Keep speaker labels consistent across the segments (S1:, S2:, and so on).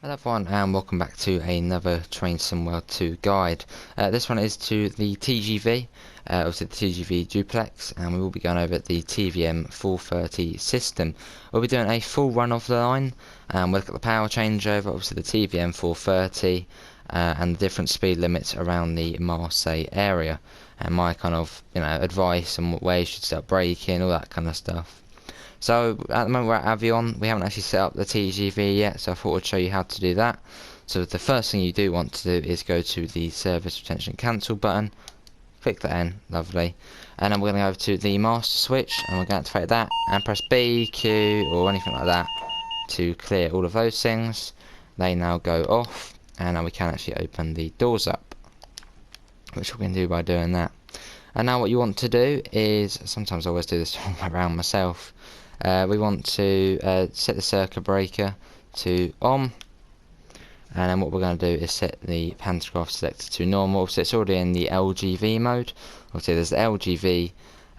S1: Hello everyone and welcome back to another Train Sim World 2 guide. This one is to the TGV, obviously the TGV duplex, and we will be going over the TVM430 system. We'll be doing a full run of the line and we'll look at the power changeover, obviously the TVM430 and the different speed limits around the Marseille area, and my kind of advice on where you should start braking, all that kind of stuff. So at the moment we're at Avignon. We haven't actually set up the TGV yet, so I thought I'd show you how to do that. So the first thing you do want to do is go to the service retention cancel button, click that in, lovely, and then we're going to go over to the master switch and we're going to activate that and press B, Q or anything like that to clear all of those things. They now go off and now we can actually open the doors up, which we can do by doing that. And now what you want to do is, sometimes I always do this around myself, we want to set the circuit breaker to on, and then what we're going to do is set the pantograph selector to normal. So it's already in the LGV mode. Obviously there's the LGV,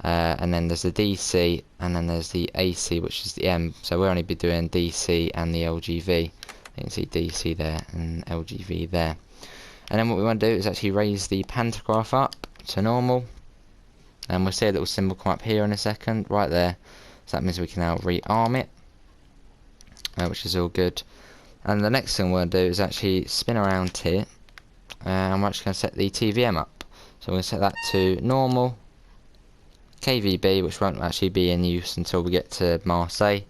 S1: and then there's the DC, and then there's the AC, which is the M. So we'll only be doing DC and the LGV. You can see DC there and LGV there. And then what we want to do is actually raise the pantograph up to normal, and we'll see a little symbol come up here in a second, right there. So that means we can now rearm it, which is all good. And the next thing we're going to do is actually spin around here, and we're actually going to set the TVM up. So we're going to set that to normal, KVB, which won't actually be in use until we get to Marseille.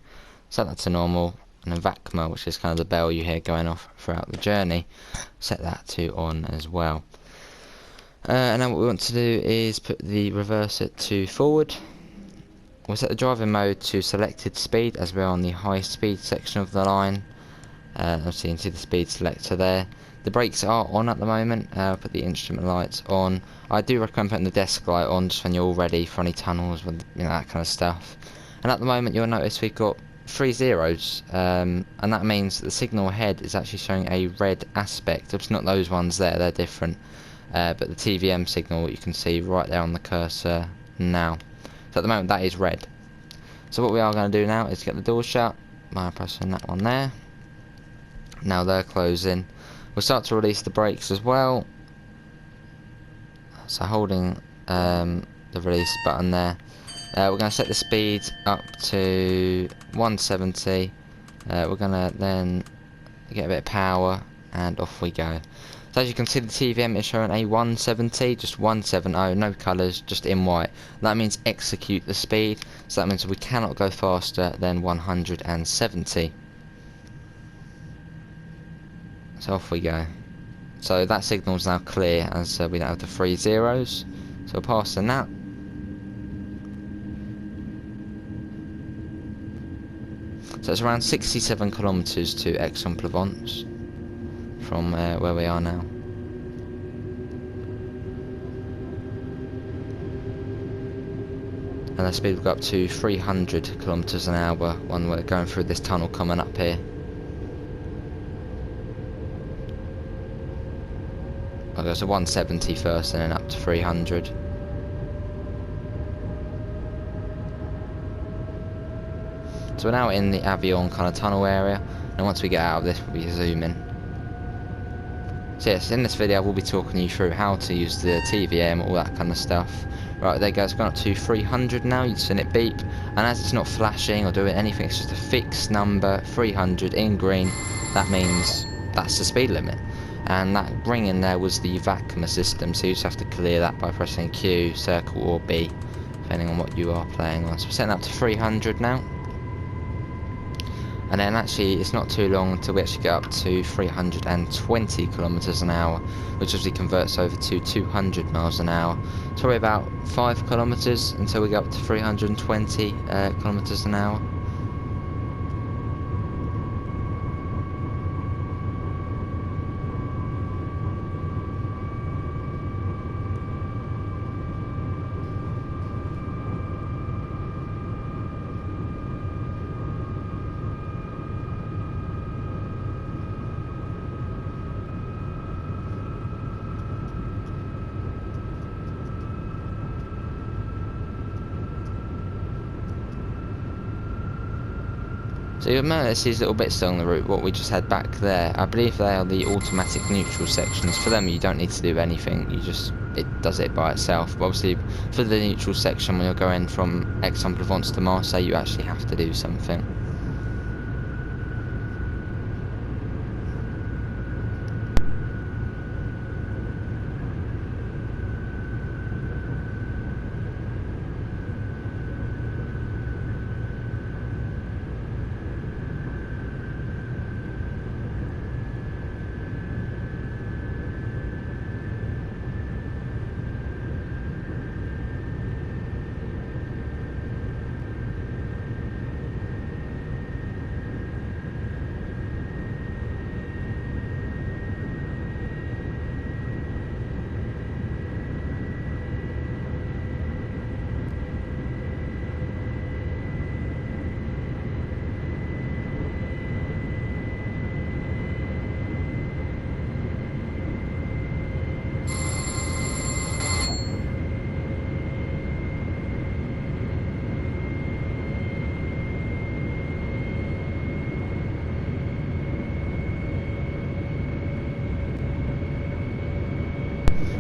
S1: Set that to normal, and then VACMA, which is kind of the bell you hear going off throughout the journey, set that to on as well. And then what we want to do is put the reverser to forward. We'll set the driving mode to selected speed as we're on the high speed section of the line. Obviously you can see the speed selector there. The brakes are on at the moment. Put the instrument lights on. I do recommend putting the desk light on just when you're all ready for any tunnels, with that kind of stuff. And at the moment you'll notice we've got 3 zeros, and that means that the signal ahead is actually showing a red aspect. It's not those ones there, they're different. But the TVM signal you can see right there on the cursor now. So at the moment that is red. So what we are going to do now is get the door shut by pressing that one there. Now they're closing. We'll start to release the brakes as well. So holding the release button there. We're going to set the speed up to 170. We're going to then get a bit of power and off we go. So as you can see, the TVM is showing a 170, just 170, no colours, just in white. That means execute the speed, so that means we cannot go faster than 170. So off we go. So that signal is now clear, as we don't have the 3 zeros. So we're passing that. So it's around 67 kilometres to Aix-en-Provence from where we are now. And the speed will go up to 300 kilometres an hour when we're going through this tunnel coming up here. I'll go to 170 first and then up to 300. So we're now in the Avignon kind of tunnel area, and once we get out of this we'll be zooming. So yes, in this video we'll be talking you through how to use the TVM, all that kind of stuff. Right, there you go, it's gone up to 300 now, you've seen it beep, and as it's not flashing or doing anything, it's just a fixed number, 300 in green. That means that's the speed limit. And that ring in there was the VACMA system, so you just have to clear that by pressing Q, circle or B, depending on what you are playing on. So we're setting up to 300 now. And then actually it's not too long until we actually get up to 320 kilometers an hour, which actually converts over to 200 miles an hour. It's probably about 5 kilometers until we get up to 320 kilometers an hour. So you'll notice these little bits along the route, what we just had back there. I believe they are the automatic neutral sections. For them you don't need to do anything, it does it by itself. But obviously for the neutral section, when you're going from Aix-en-Provence to Marseille, you actually have to do something.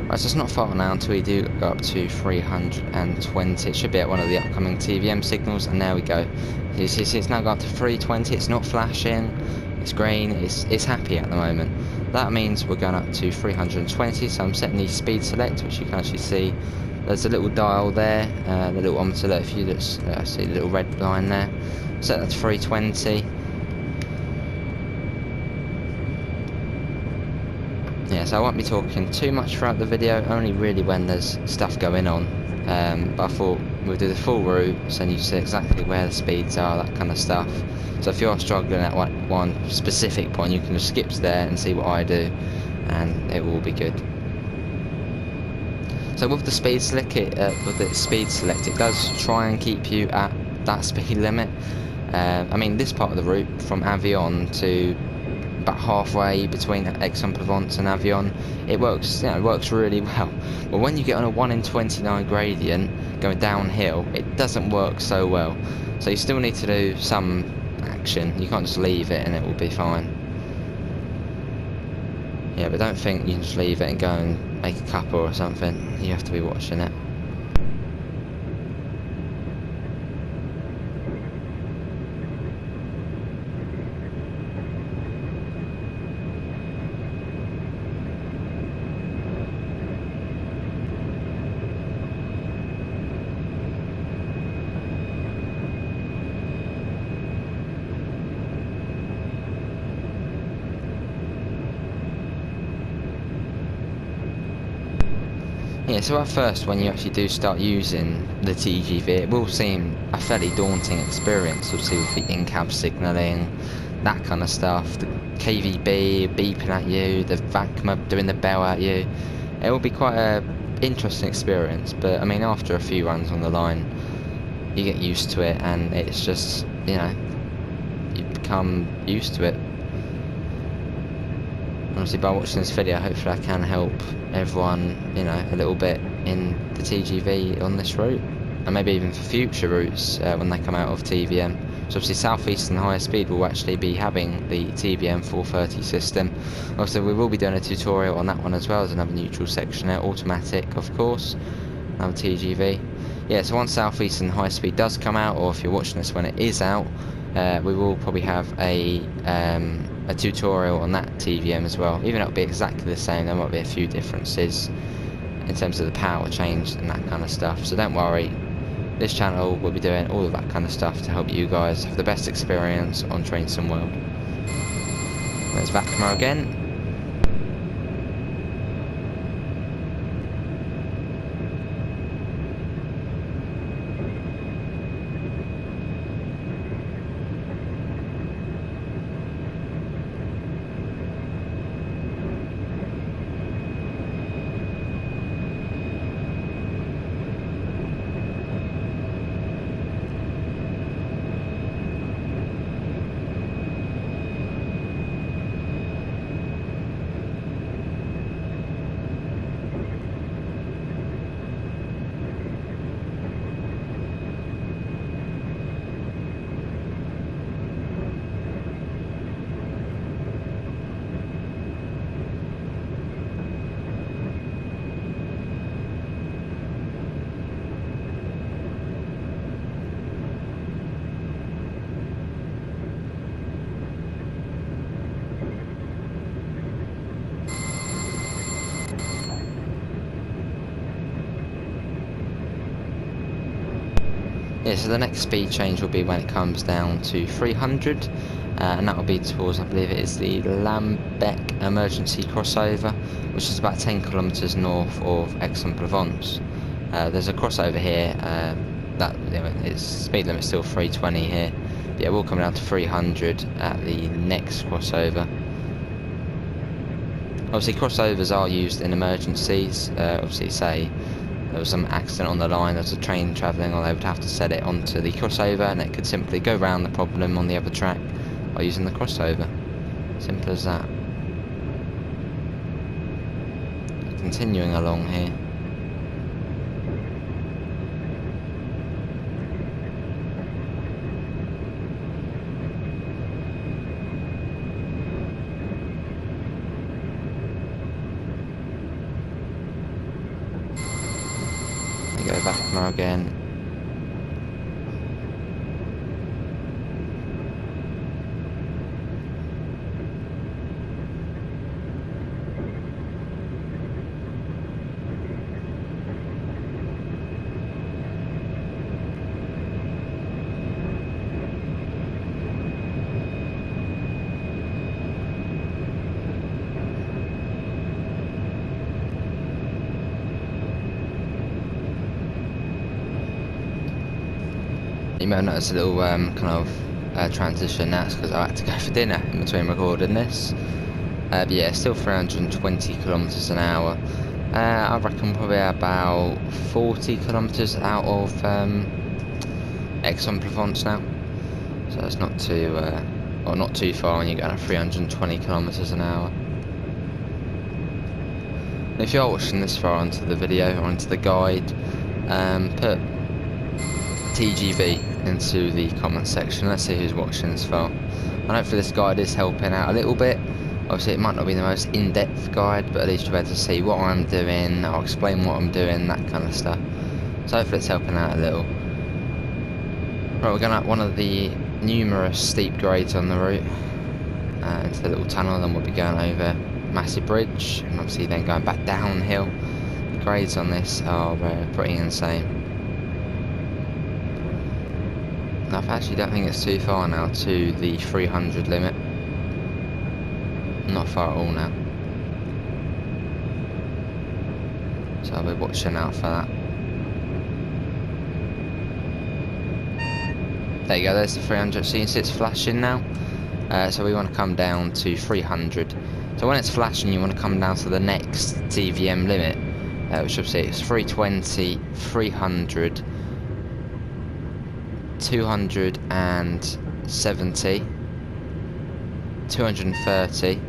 S1: Right, so it's not far now until we do go up to 320. It should be at one of the upcoming TVM signals, and there we go. You see it's now got up to 320. It's not flashing, it's green, it's happy at the moment. That means we're going up to 320, so I'm setting the speed select, which you can actually see. There's a little dial there, the little odometer there, if you just see the little red line there. Set that to 320. Yeah, so I won't be talking too much throughout the video, only really when there's stuff going on. But I thought we'll do the full route, so you see exactly where the speeds are, that kind of stuff. So if you're struggling at one specific point, you can just skip to there and see what I do, and it will be good. So with the speed select, it does try and keep you at that speed limit. I mean, this part of the route from Avignon to about halfway between Aix-en-Provence and Avignon, it works, it works really well. But when you get on a 1 in 29 gradient going downhill, it doesn't work so well. So you still need to do some action. You can't just leave it and it will be fine. Yeah, but don't think you can just leave it and go and make a couple or something. You have to be watching it. Yeah, so at first when you actually do start using the TGV, it will seem a fairly daunting experience, obviously with the in-cab signalling, that kind of stuff, the KVB beeping at you, the VACMA doing the bell at you. It will be quite an interesting experience, but I mean after a few runs on the line, you get used to it and it's just, you know, you become used to it. Honestly, by watching this video, hopefully I can help everyone, you know, a little bit in the TGV on this route, and maybe even for future routes when they come out of TVM. So obviously South East and Higher Speed will actually be having the TVM430 system. Also we will be doing a tutorial on that one as well as another neutral section there, automatic of course, another TGV. Yeah, so once South East and High Speed does come out, or if you're watching this when it is out, we will probably have a tutorial on that TVM as well. Even it'll be exactly the same, there might be a few differences in terms of the power change and that kind of stuff, so don't worry, this channel will be doing all of that kind of stuff to help you guys have the best experience on Train Sim World. There's VACMA again. Yeah, so the next speed change will be when it comes down to 300, and that will be towards, I believe it is the Lambec emergency crossover, which is about 10 kilometres north of Aix-en-Provence. There's a crossover here that, you know, its speed limit is still 320 here. But yeah, we'll come down to 300 at the next crossover. Obviously, crossovers are used in emergencies. Obviously, say there was some accident on the line, there's a train travelling, or they would have to set it onto the crossover, and it could simply go round the problem on the other track by using the crossover. Simple as that. Continuing along here. Go back now again. You may have noticed a little kind of transition. That's because I had to go for dinner in between recording this. But yeah, still 320 kilometres an hour. I reckon probably about 40 kilometres out of Aix-en-Provence now. So it's not too, well, not too far when you're going at 320 kilometres an hour. And if you are watching this far into the video or into the guide, put TGV into the comments section. Let's see who's watching this far. And hopefully this guide is helping out a little bit. Obviously it might not be the most in-depth guide, but at least you'll be able to see what I'm doing, I'll explain what I'm doing, that kind of stuff. So hopefully it's helping out a little. Right, we're going up one of the numerous steep grades on the route into the little tunnel, then we'll be going over massive bridge, and obviously then going back downhill. The grades on this are pretty insane. I actually don't think it's too far now to the 300 limit. Not far at all now. So I'll be watching out for that. There you go, there's the 300. So you can see it's flashing now. So we want to come down to 300. So when it's flashing, you want to come down to the next TVM limit, which obviously is 320, 300, 270, 230.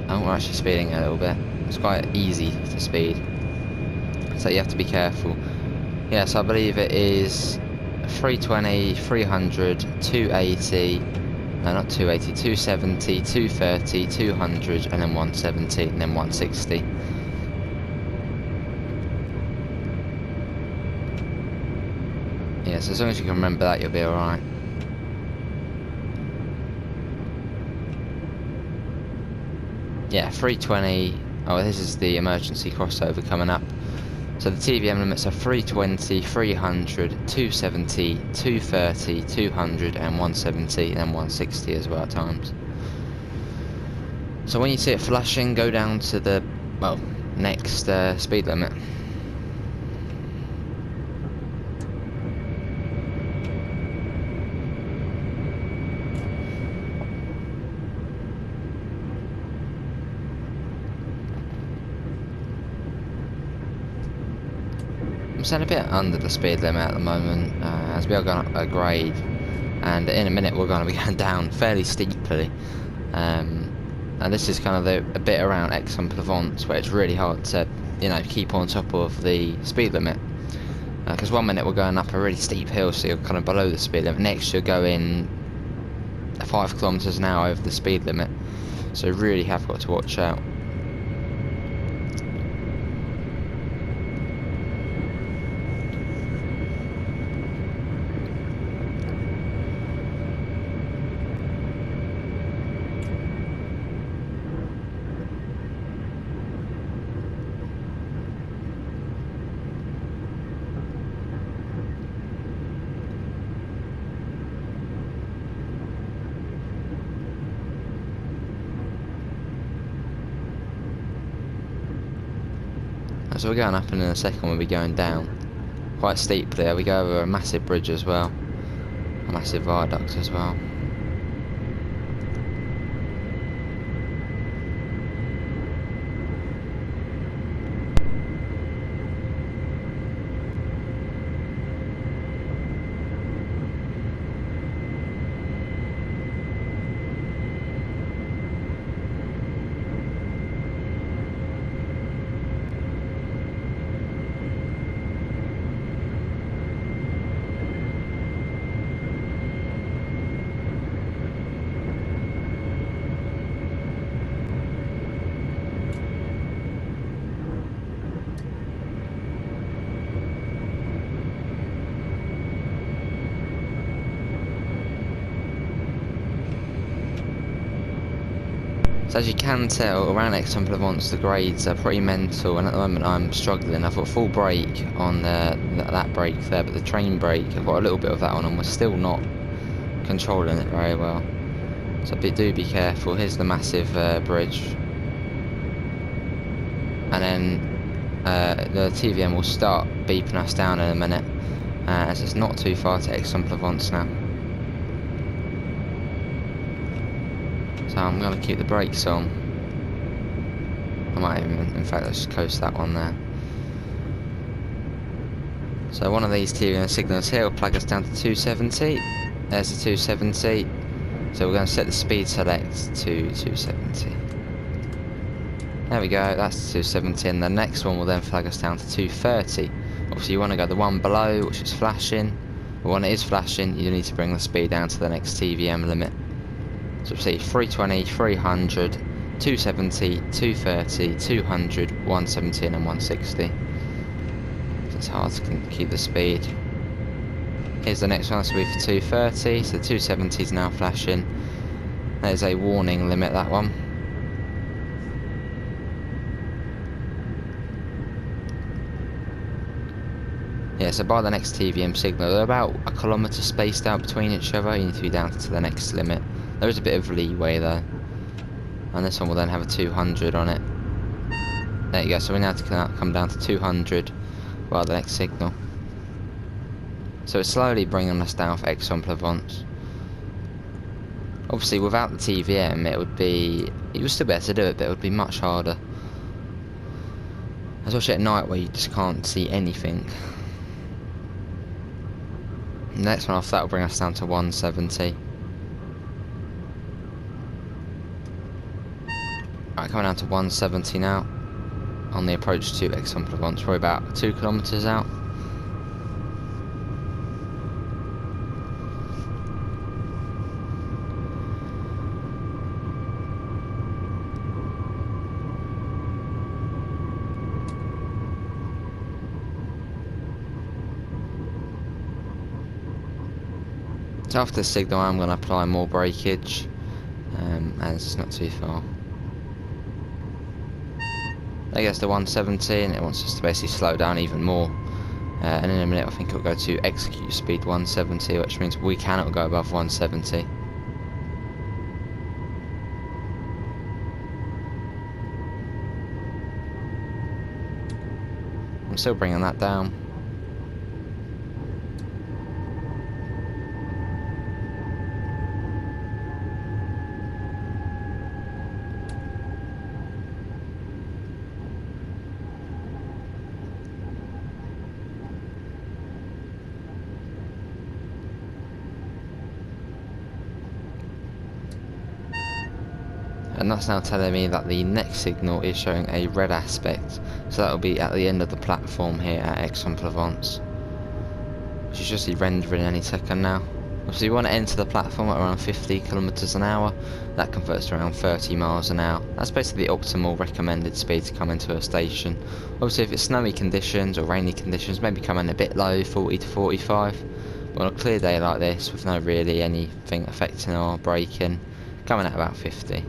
S1: Oh, we're actually speeding a little bit. It's quite easy to speed, so you have to be careful. Yeah, so I believe it is 320, 300, 280, no, not 280, 270, 230, 200, and then 170, and then 160. Yeah, so as long as you can remember that, you'll be alright. Yeah, 320. Oh, this is the emergency crossover coming up. So the TVM limits are 320, 300, 270, 230, 200, and 170, and then 160 as well at times. So when you see it flashing, go down to the, well, next speed limit. I'm staying a bit under the speed limit at the moment, as we are going up a grade, and in a minute we're going to be going down fairly steeply. And this is kind of a bit around Aix-en-Provence where it's really hard to, you know, keep on top of the speed limit. Because 1 minute we're going up a really steep hill, so you're kind of below the speed limit. Next you're going 5 kilometers an hour over the speed limit, so you really have got to watch out. so we're going up, and in a second we'll be going down. Quite steeply. We go over a massive bridge as well. A massive viaduct as well. So as you can tell, around Aix-en-Provence the grades are pretty mental, and at the moment I'm struggling. I've got full brake on that brake there, but the train brake, I've got a little bit of that on, and we're still not controlling it very well. So do be careful. Here's the massive bridge, and then the TVM will start beeping us down in a minute, as it's not too far to Aix-en-Provence now. So I'm going to keep the brakes on. I might even, in fact, let's just coast that one there. So one of these TVM signals here will plug us down to 270. There's the 270. So we're going to set the speed select to 270. There we go, that's 270, and the next one will then flag us down to 230. Obviously you want to go the one below, which is flashing. But when it is flashing, you need to bring the speed down to the next TVM limit. So see 320, 300, 270, 230, 200, 117 and 160. So it's hard to keep the speed. Here's the next one, this will be for 230, so 270 is now flashing. There's a warning limit, that one. Yeah, so by the next TVM signal, they're about a kilometre spaced out between each other. You need to be down to the next limit. There is a bit of leeway though. And this one will then have a 200 on it. There you go, so we now have to come down to 200 by the next signal. So it's slowly bringing us down for Aix-en-Provence. Obviously without the TVM it would still be able to do it, but it would be much harder. Especially at night where you just can't see anything. The next one off that will bring us down to 170. Right, coming down to 170 now on the approach to Aix-en-Provence. Probably about 2 kilometres out. So after the signal I'm going to apply more brakeage, as it's not too far. There goes to 170, and it wants us to basically slow down even more. And in a minute I think it'll go to execute speed 170, which means we cannot go above 170. I'm still bringing that down. And that's now telling me that the next signal is showing a red aspect, so that will be at the end of the platform here at Aix-en-Provence, which is just rendering any second now. Obviously you want to enter the platform at around 50 kilometers an hour, that converts to around 30 miles an hour. That's basically the optimal recommended speed to come into a station. Obviously if it's snowy conditions or rainy conditions, maybe come in a bit low, 40 to 45, but on a clear day like this with no really anything affecting our braking, coming at about 50.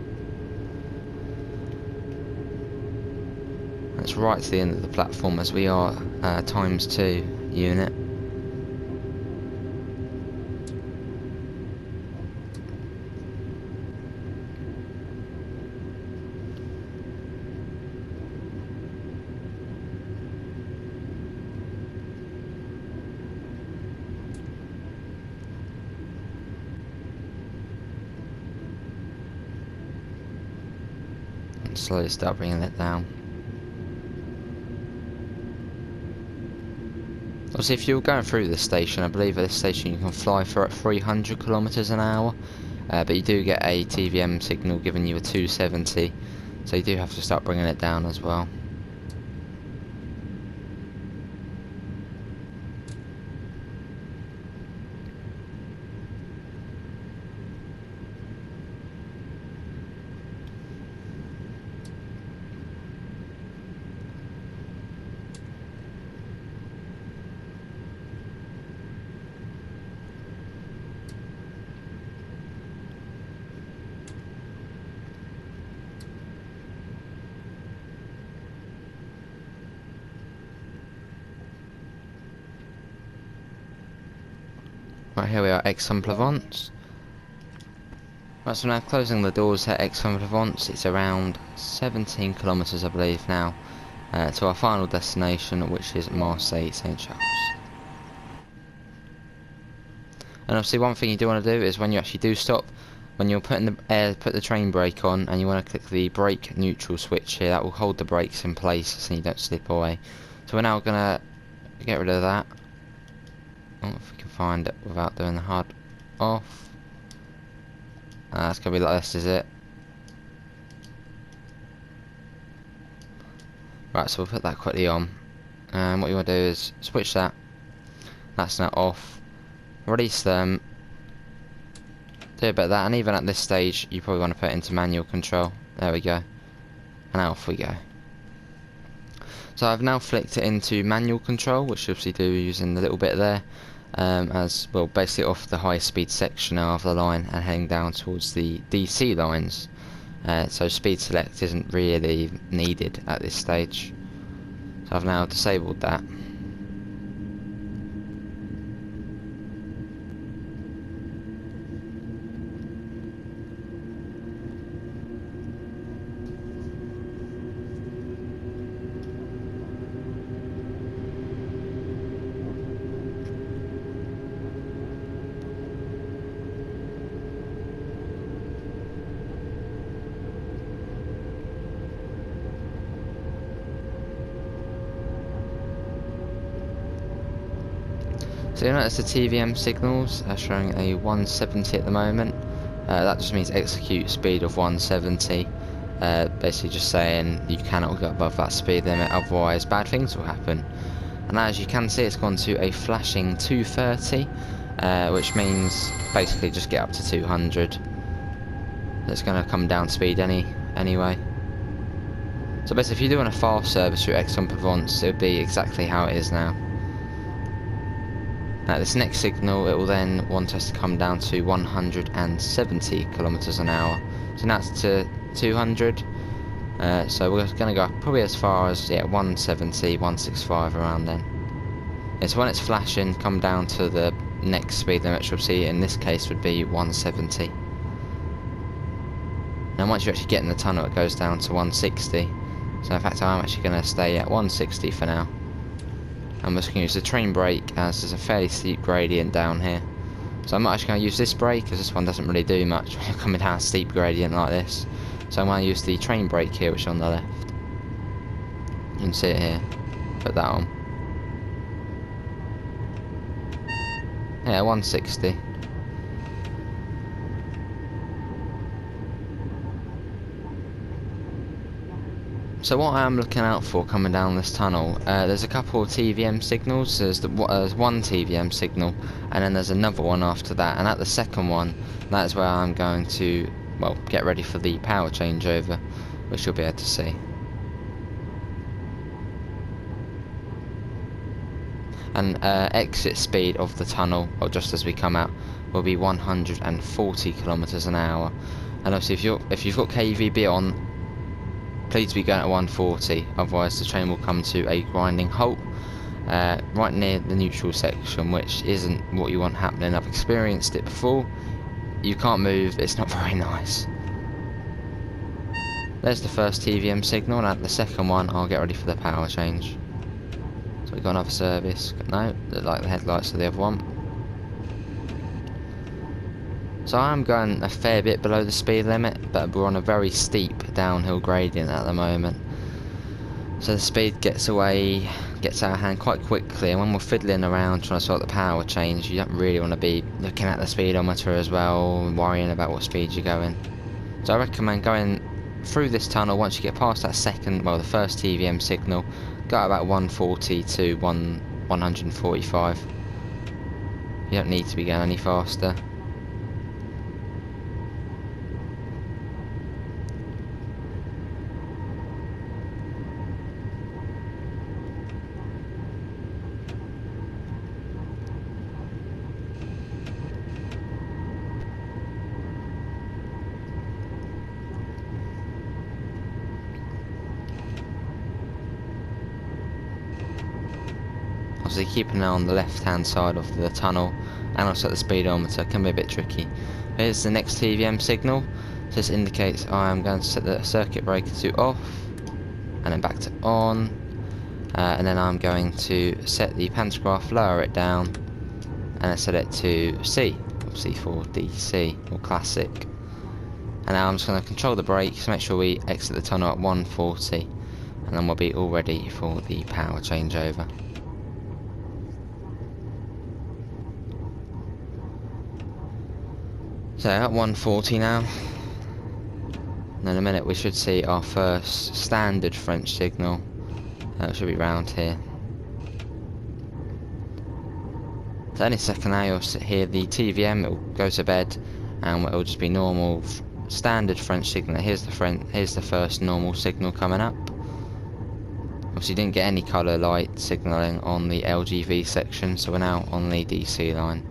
S1: It's right to the end of the platform as we are ×2 unit. slowly start bringing it down. Obviously, if you're going through this station, I believe at this station you can fly for at 300 kilometers an hour, but you do get a TVM signal giving you a 270, so you do have to start bringing it down as well. Right, here we are, Aix-en-Provence. Right, so now closing the doors at Aix-en-Provence. It's around 17 kilometers, I believe, now to our final destination, which is Marseille, St. Charles. And obviously, one thing you do want to do is when you actually do stop, when you're putting put the train brake on, and you want to click the brake neutral switch here, that will hold the brakes in place so you don't slip away. So we're now gonna get rid of that. Oh, if we can find it without doing the hard off. That's gonna be like this, is it? Right, so we'll put that quickly on. And what you want to do is switch that. That's now off. Release them. Do a bit of that, and even at this stage, you probably want to put it into manual control. There we go. And off we go. So I've now flicked it into manual control, which you obviously do using the little bit there. As well, basically off the high speed section now of the line and heading down towards the DC lines. So speed select isn't really needed at this stage. So I've now disabled that. So you notice the TVM signals are showing a 170 at the moment. That just means execute speed of 170. Basically just saying you cannot go above that speed limit, otherwise bad things will happen. And as you can see, it's gone to a flashing 230, which means basically just get up to 200. It's going to come down speed anyway. So basically, if you're doing a fast service through Aix-en-Provence, it would be exactly how it is now. At this next signal, it will then want us to come down to 170 kilometers an hour. So now it's to 200. So we're going to go probably as far as 170, 165 around then. Yeah, so when it's flashing, come down to the next speed limit, which you'll see in this case would be 170. Now once you actually get in the tunnel, it goes down to 160. So in fact, I'm actually going to stay at 160 for now. I'm just going to use the train brake as there's a fairly steep gradient down here. So I'm not actually going to use this brake because this one doesn't really do much when you're coming down a steep gradient like this. So I'm going to use the train brake here, which is on the left. You can see it here. Put that on. Yeah, 160. So what I am looking out for coming down this tunnel, there's a couple of TVM signals. There's one TVM signal, and then there's another one after that. And at the second one, that is where I'm going to, well, get ready for the power changeover, which you'll be able to see. And exit speed of the tunnel, or just as we come out, will be 140 kilometers an hour. And obviously, if you've got KVB on, please be going at 140, otherwise the train will come to a grinding halt right near the neutral section, which isn't what you want happening. I've experienced it before. You can't move, it's not very nice. There's the first TVM signal, and at the second one I'll get ready for the power change. So we've got another service. No, like the headlights of the other one. So I'm going a fair bit below the speed limit, but we're on a very steep downhill gradient at the moment. So the speed gets out of hand quite quickly, and when we're fiddling around trying to sort the power change, you don't really want to be looking at the speedometer as well, worrying about what speed you're going. So I recommend going through this tunnel. Once you get past that the first TVM signal, go at about 140 to 145. You don't need to be going any faster. Obviously keep an eye on the left hand side of the tunnel, and also the speedometer can be a bit tricky. Here's the next TVM signal. This indicates I am going to set the circuit breaker to off, and then back to on, and then I'm going to set the pantograph, lower it down, and then set it to C, obviously for DC or classic. And now I'm just going to control the brakes, make sure we exit the tunnel at 140, and then we'll be all ready for the power changeover. So at 140 now, and in a minute we should see our first standard French signal. It should be round here. So any second now you'll hear the TVM, it will go to bed, and it will just be normal standard French signal. Here's the first normal signal coming up. Obviously you didn't get any colour light signalling on the LGV section, so we're now on the DC line.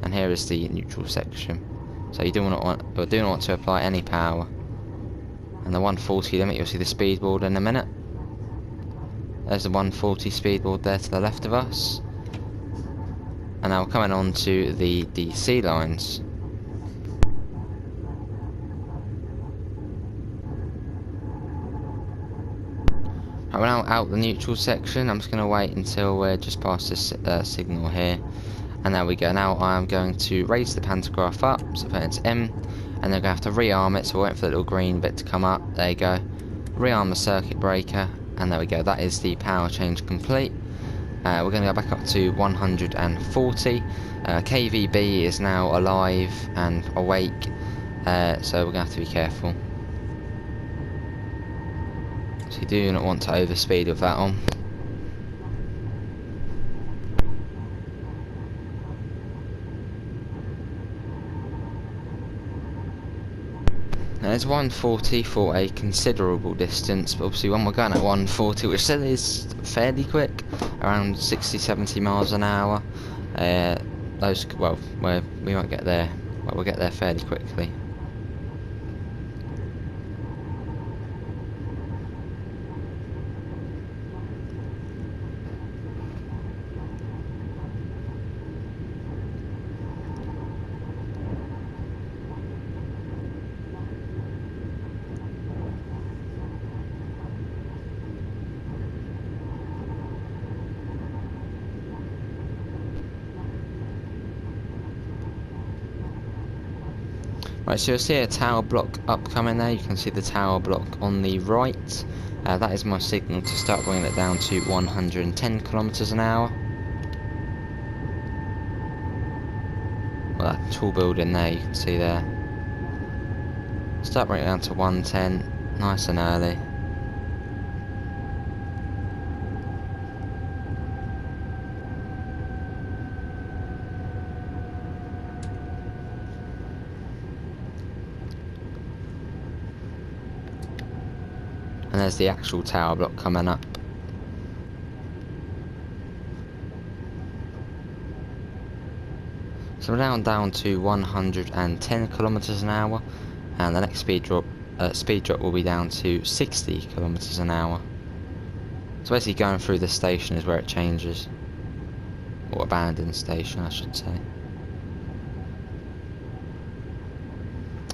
S1: And here is the neutral section. So you do not want to apply any power. And the 140 limit, you'll see the speed board in a minute. There's the 140 speed board there to the left of us. And now we're coming on to the DC lines. Right, we're now out the neutral section. I'm just going to wait until we're just past this signal here. And there we go. Now I'm going to raise the pantograph up, so put it into M, and then we're going to have to rearm it, so we'll wait for the little green bit to come up. There you go. Rearm the circuit breaker, and there we go. That is the power change complete. We're going to go back up to 140. KVB is now alive and awake, so we're going to have to be careful. So you do not want to overspeed with that on. Now it's 140 for a considerable distance, but obviously when we're going at 140, which still is fairly quick, around 60-70 miles an hour, we won't get there, we'll get there fairly quickly. Right, so you'll see a tower block upcoming there. You can see the tower block on the right. That is my signal to start bringing it down to 110 kilometers an hour. Well, that tall building there, you can see there. Start bringing it down to 110, nice and early. And there's the actual tower block coming up. So we're now down to 110 kilometers an hour, and the next speed drop will be down to 60 kilometers an hour. So basically going through the station is where it changes, or abandoned station I should say.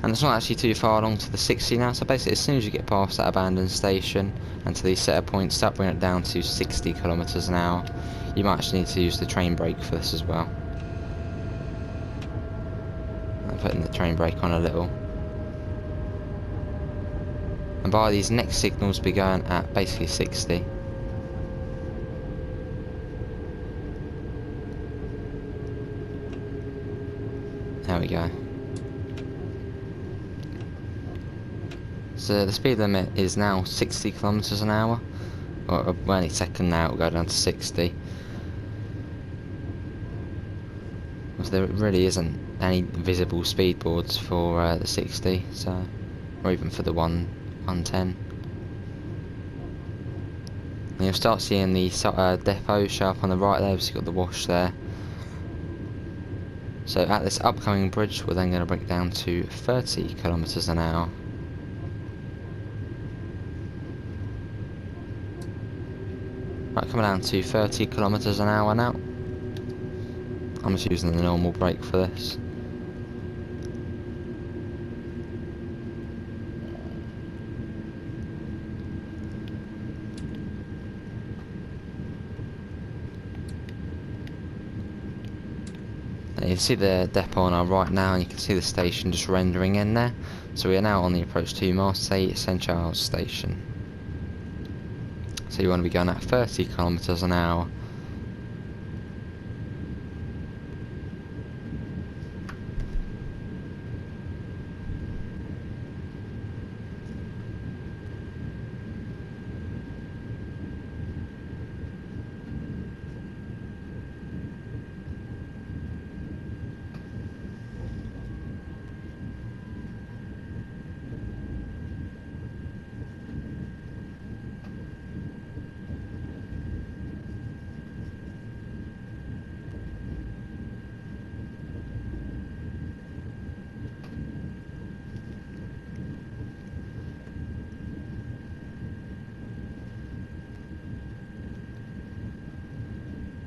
S1: And it's not actually too far along to the 60 now, so basically as soon as you get past that abandoned station and to these setter points, start bringing it down to 60 kilometers an hour. You might actually need to use the train brake for this as well. putting the train brake on a little. And by these next signals be going at basically 60. There we go. So the speed limit is now 60 kilometers an hour. Or any second now it'll go down to 60. So there really isn't any visible speed boards for the 60, so, or even for the 110. And you'll start seeing the depot show up on the right there, so you've got the wash there. So at this upcoming bridge we're then going to break down to 30 kilometers an hour. Right, coming down to 30 kilometers an hour now. I'm just using the normal brake for this. And you can see the depot on our right now, and you can see the station just rendering in there. So we are now on the approach to Marseille St Charles station. So you want to be going at 30 kilometers an hour.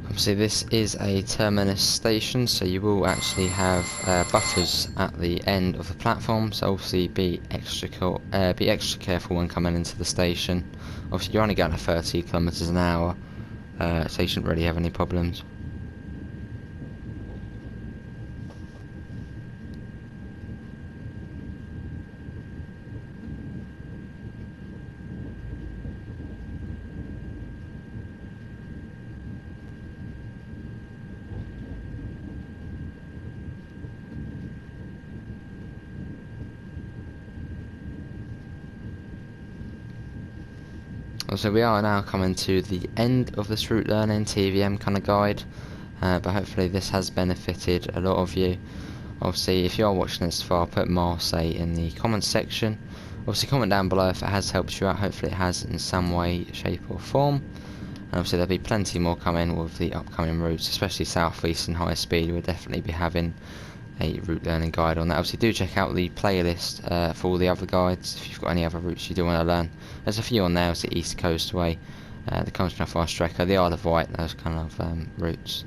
S1: Obviously this is a terminus station, so you will actually have buffers at the end of the platform, so obviously be extra careful when coming into the station. Obviously you're only going at 30 kilometers an hour, so you shouldn't really have any problems. So we are now coming to the end of this route learning TVM kind of guide, but hopefully this has benefited a lot of you. Obviously if you are watching this far, put Marseille in the comments section. Obviously comment down below if it has helped you out. Hopefully it has in some way, shape or form. And obviously there'll be plenty more coming with the upcoming routes, especially southeast and high speed. We'll definitely be having a route learning guide on that. Obviously do check out the playlist for all the other guides if you've got any other routes you do want to learn. There's a few on there. It's the East Coast Way, the Continental Fast Tracker, the Isle of Wight, those kind of routes.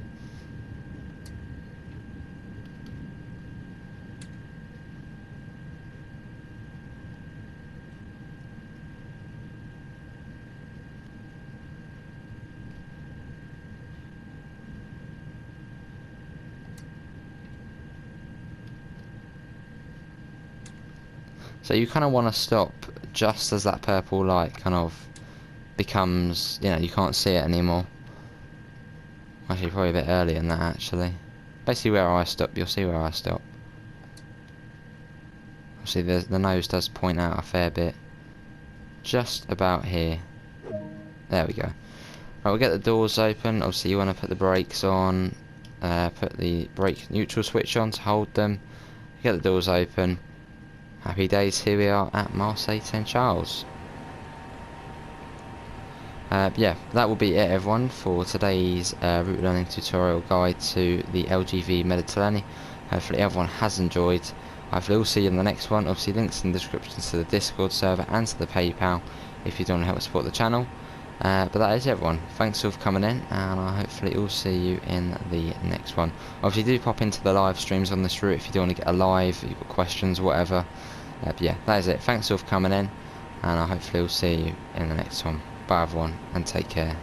S1: So you kind of want to stop just as that purple light kind of becomes, you know, you can't see it anymore. Actually probably a bit earlier than that actually. Basically where I stop, you'll see where I stop. Obviously the nose does point out a fair bit. Just about here. There we go. Right, we'll get the doors open. Obviously you want to put the brakes on, put the brake neutral switch on to hold them. Get the doors open. Happy days, here we are at Marseille St Charles. Yeah, that will be it everyone for today's route learning tutorial guide to the LGV Méditerranée. Hopefully everyone has enjoyed. Hopefully we'll see you in the next one. Obviously links in the description to the Discord server and to the PayPal if you don't want to help support the channel. But that is everyone. Thanks for coming in, and I hopefully will see you in the next one. Obviously do pop into the live streams on this route if you do want to get a live, if you've got questions, whatever. But yeah, that is it. Thanks for coming in, and I hopefully will see you in the next one. Bye everyone, and take care.